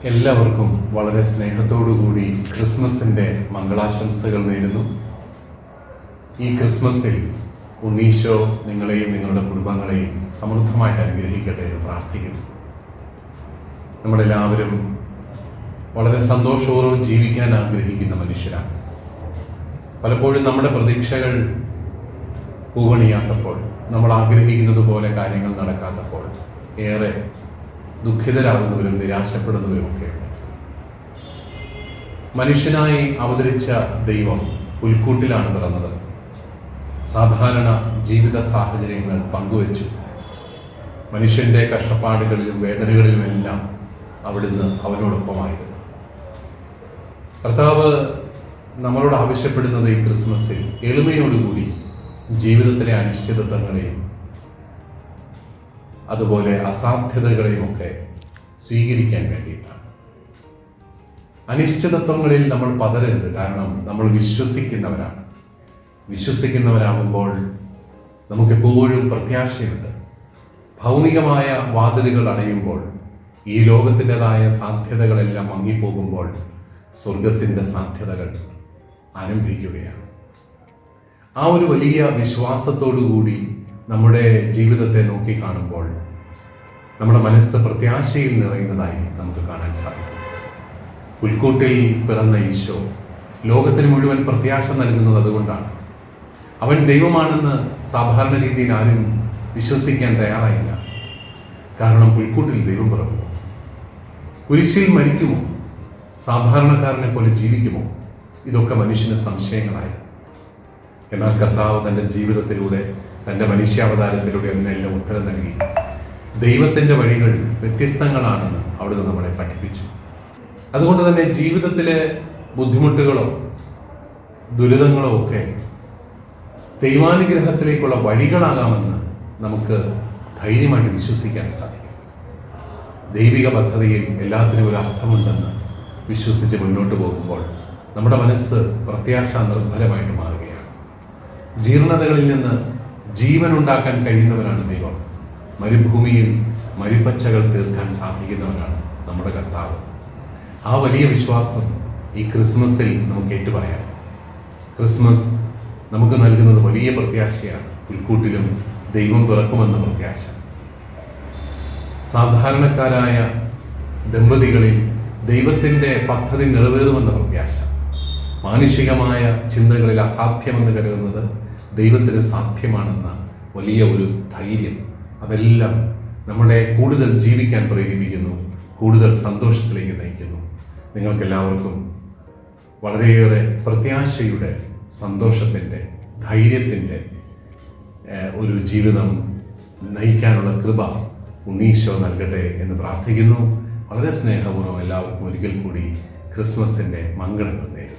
എല്ലാവർക്കും വളരെ സ്നേഹത്തോടുകൂടി ക്രിസ്മസിൻ്റെ മംഗളാശംസകൾ നേരുന്നു. ഈ ക്രിസ്മസിൽ ഉണ്ണീശോ നിങ്ങളെയും നിങ്ങളുടെ കുടുംബങ്ങളെയും സമൃദ്ധമായിട്ട് അനുഗ്രഹിക്കട്ടെ എന്ന് പ്രാർത്ഥിക്കുന്നു. നമ്മളെല്ലാവരും വളരെ സന്തോഷപൂർവ്വം ജീവിക്കാൻ ആഗ്രഹിക്കുന്ന മനുഷ്യരാണ്. പലപ്പോഴും നമ്മുടെ പ്രതീക്ഷകൾ പൂവണിയാത്തപ്പോൾ, നമ്മൾ ആഗ്രഹിക്കുന്നത് പോലെ കാര്യങ്ങൾ നടക്കാത്തപ്പോൾ ഏറെ ദുഃഖിതരാകുന്നവരും നിരാശപ്പെടുന്നവരുമൊക്കെയുണ്ട്. മനുഷ്യനായി അവതരിച്ച ദൈവം പുൽക്കൂട്ടിലാണ് പിറന്നത്. സാധാരണ ജീവിത സാഹചര്യങ്ങൾ പങ്കുവച്ചു. മനുഷ്യൻ്റെ കഷ്ടപ്പാടുകളിലും വേദനകളിലുമെല്ലാം അവിടുന്ന് അവനോടൊപ്പമായിരുന്നു. കർത്താവ് നമ്മളോട് ആവശ്യപ്പെടുന്നത് ഈ ക്രിസ്മസിൽ എളിമയോടുകൂടി ജീവിതത്തിലെ അനിശ്ചിതത്വങ്ങളെയും അതുപോലെ അസാധ്യതകളെയുമൊക്കെ സ്വീകരിക്കാൻ വേണ്ടിയിട്ടാണ്. അനിശ്ചിതത്വങ്ങളിൽ നമ്മൾ പതരരുത്. കാരണം നമ്മൾ വിശ്വസിക്കുന്നവരാകുമ്പോൾ നമുക്കെപ്പോഴും പ്രത്യാശയുണ്ട്. ഭൗമികമായ വാതിലുകൾ അടയുമ്പോൾ, ഈ ലോകത്തിൻ്റെതായ സാധ്യതകളെല്ലാം മങ്ങിപ്പോകുമ്പോൾ സ്വർഗത്തിൻ്റെ സാധ്യതകൾ ആരംഭിക്കുകയാണ്. ആ ഒരു വലിയ വിശ്വാസത്തോടുകൂടി നമ്മുടെ ജീവിതത്തെ നോക്കിക്കാണുമ്പോൾ നമ്മുടെ മനസ്സ് പ്രത്യാശയിൽ നിറയുന്നതായി നമുക്ക് കാണാൻ സാധിക്കും. പുൽക്കൂട്ടിൽ പിറന്ന ഈശോ ലോകത്തിന് മുഴുവൻ പ്രത്യാശ നൽകുന്നത് അതുകൊണ്ടാണ്. അവൻ ദൈവമാണെന്ന് സാധാരണ രീതിയിൽ ആരും വിശ്വസിക്കാൻ തയ്യാറായില്ല. കാരണം പുൽക്കൂട്ടിൽ ദൈവം പിറക്കുമോ? കുരിശിൽ മരിക്കുമോ? സാധാരണക്കാരനെ പോലെ ജീവിക്കുമോ? ഇതൊക്കെ മനുഷ്യന് സംശയങ്ങളായിരുന്നു. എന്നാൽ കർത്താവ് തൻ്റെ ജീവിതത്തിലൂടെ, തൻ്റെ മനുഷ്യാവതാരത്തിലൂടെ അതിനെല്ലാം ഉത്തരം നൽകി. ദൈവത്തിൻ്റെ വഴികൾ വ്യത്യസ്തങ്ങളാണെന്ന് അവിടുന്ന് നമ്മളെ പഠിപ്പിച്ചു. അതുകൊണ്ട് തന്നെ ജീവിതത്തിലെ ബുദ്ധിമുട്ടുകളോ ദുരിതങ്ങളോ ഒക്കെ ദൈവാനുഗ്രഹത്തിലേക്കുള്ള വഴികളാകാമെന്ന് നമുക്ക് ധൈര്യമായിട്ട് വിശ്വസിക്കാൻ സാധിക്കും. ദൈവിക പദ്ധതിയിൽ എല്ലാത്തിനും ഒരു അർത്ഥമുണ്ടെന്ന് വിശ്വസിച്ച് മുന്നോട്ട് പോകുമ്പോൾ നമ്മുടെ മനസ്സ് പ്രത്യാശ നിർഭരമായിട്ട് മാറുകയാണ്. ജീർണതകളിൽ നിന്ന് ജീവൻ ഉണ്ടാക്കാൻ കഴിയുന്നവരാണ് ദൈവം. മരുഭൂമിയിൽ മരുപ്പച്ചകൾ തീർക്കാൻ സാധിക്കുന്നവരാണ് നമ്മുടെ കർത്താവ്. ആ വലിയ വിശ്വാസം ഈ ക്രിസ്മസിൽ നമുക്ക് ഏറ്റുപറയാം. ക്രിസ്മസ് നമുക്ക് നൽകുന്നത് വലിയ പ്രത്യാശയാണ്. പുൽക്കൂട്ടിലും ദൈവം പിറക്കുമെന്ന പ്രത്യാശ. സാധാരണക്കാരായ ദമ്പതികളിൽ ദൈവത്തിൻ്റെ പദ്ധതി നിറവേറുമെന്ന പ്രത്യാശ. മാനുഷികമായ ചിന്തകളിൽ അസാധ്യമെന്ന് കരുതുന്നത് ദൈവത്തിന് സാധ്യമാണെന്ന വലിയ ഒരു ധൈര്യം, അതെല്ലാം നമ്മളെ കൂടുതൽ ജീവിക്കാൻ പ്രേരിപ്പിക്കുന്നു, കൂടുതൽ സന്തോഷത്തിലേക്ക് നയിക്കുന്നു. നിങ്ങൾക്കെല്ലാവർക്കും വളരെയേറെ പ്രത്യാശയുടെ, സന്തോഷത്തിൻ്റെ, ധൈര്യത്തിൻ്റെ ഒരു ജീവിതം നയിക്കാനുള്ള കൃപ ഉണ്ണീശോ നൽകട്ടെ എന്ന് പ്രാർത്ഥിക്കുന്നു. വളരെ സ്നേഹപൂർവ്വം എല്ലാവർക്കും ഒരിക്കൽ കൂടി ക്രിസ്മസിൻ്റെ മംഗളങ്ങൾ നേരുന്നു.